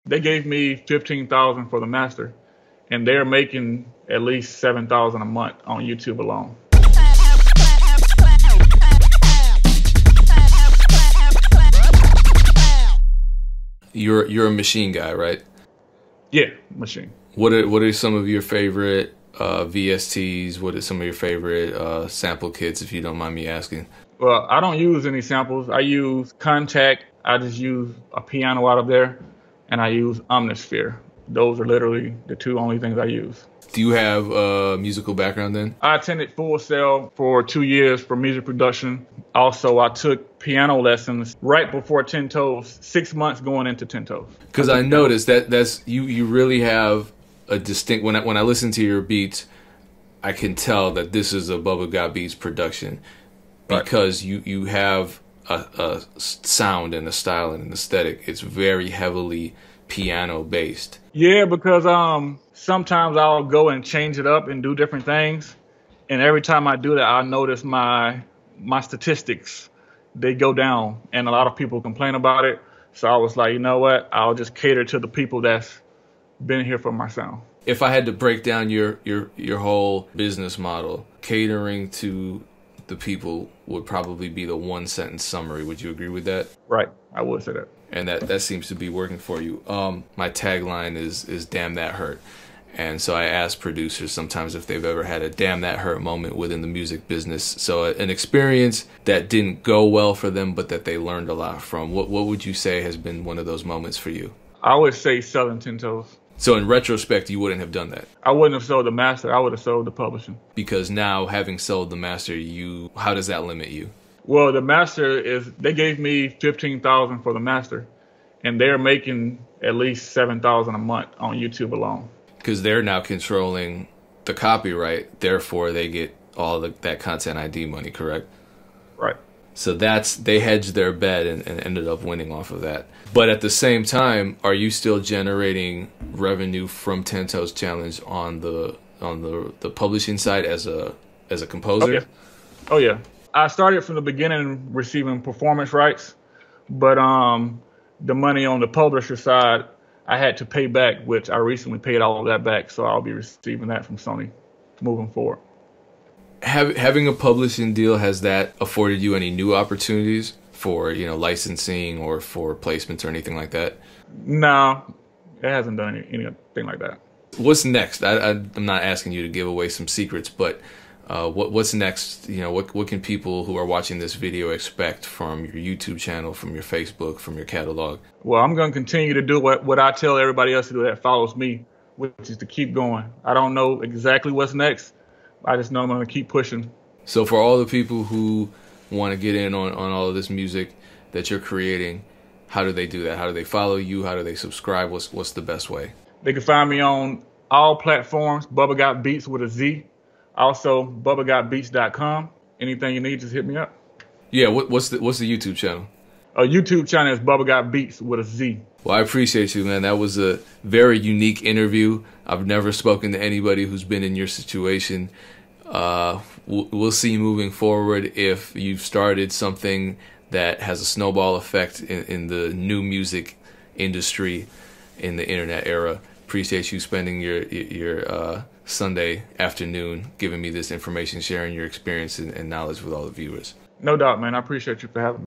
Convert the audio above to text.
They gave me 15,000 for the master, and they're making at least 7,000 a month on YouTube alone. You're a machine guy, right? Yeah, machine. What are some of your favorite VSTs? What are some of your favorite sample kits, if you don't mind me asking? Well, I don't use any samples. I use Contact. I just use a piano out of there, and I use Omnisphere. Those are literally the two only things I use. Do you have a musical background then? I attended Full Sail for 2 years for music production. Also, I took piano lessons right before 10 Toes, 6 months going into 10 Toes. Because I noticed that's you really have a distinct, when I listen to your beats, I can tell that this is a Bubba Got Beats production, because you have a sound and a style and an aesthetic. It's very heavily piano based. Yeah, because sometimes I'll go and change it up and do different things, and every time I do that, I notice my statistics, they go down, and a lot of people complain about it. So I was like, you know what? I'll just cater to the people that's been here for my sound. If I had to break down your whole business model, catering to the people would probably be the one sentence summary. Would you agree with that? Right, I would say that. And that seems to be working for you. My tagline is "Damn That Hurt," and so I ask producers sometimes if they've ever had a "damn that hurt" moment within the music business. So an experience that didn't go well for them, but that they learned a lot from. What would you say has been one of those moments for you? I would say selling 10 Toes. So in retrospect, you wouldn't have done that? I wouldn't have sold the master. I would have sold the publishing. Because now, having sold the master, how does that limit you? Well, the master they gave me 15,000 for the master, and they're making at least 7,000 a month on YouTube alone. Because they're now controlling the copyright, therefore they get all that Content ID money, correct? Right. So they hedged their bet and ended up winning off of that. But at the same time, are you still generating revenue from 10 Toes Challenge on the publishing side as a composer? Oh yeah. I started from the beginning receiving performance rights, but the money on the publisher side I had to pay back, which I recently paid all of that back, so I'll be receiving that from Sony moving forward. Having a publishing deal, has that afforded you any new opportunities for licensing or for placements or anything like that? No, it hasn't done anything like that. What's next? I'm not asking you to give away some secrets, but what's next? What can people who are watching this video expect from your YouTube channel, from your Facebook, from your catalog? Well, I'm going to continue to do what I tell everybody else to do that follows me, which is to keep going. I don't know exactly what's next. I just know I'm going to keep pushing. So for all the people who want to get in on all of this music that you're creating, how do they do that? How do they follow you? How do they subscribe? What's the best way? They can find me on all platforms, Bubba Got Beats with a Z. Also, BubbaGotBeats.com. Anything you need, just hit me up. Yeah, what's the YouTube channel? YouTube channel is Bubba Got Beats with a Z. Well, I appreciate you, man. That was a very unique interview. I've never spoken to anybody who's been in your situation. We'll see moving forward if you've started something that has a snowball effect in the new music industry in the internet era. Appreciate you spending your Sunday afternoon giving me this information, sharing your experience and knowledge with all the viewers. No doubt, man. I appreciate you for having me.